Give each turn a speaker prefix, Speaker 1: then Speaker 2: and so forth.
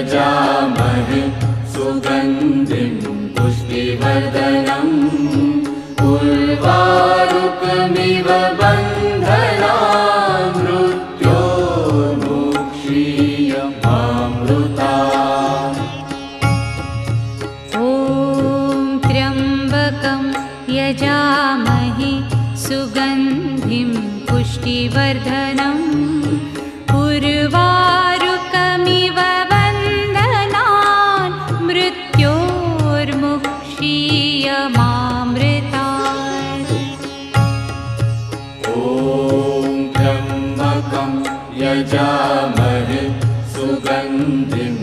Speaker 1: यजामहे सुगन्धिं पुष्टिवर्धनम् उर्वारुकमिव बन्धनान् मृत्योर्मुक्षीयमामृतात्।
Speaker 2: ॐ त्र्यम्बकं यजामहे सुगन्धिं पुष्टिवर्धनम् उर्वारुकमिव बन्धनान् मृत्योर्मुक्षीयमामृतात्।
Speaker 1: ॐ त्र्यम्बकं यजामहे सुगन्धिं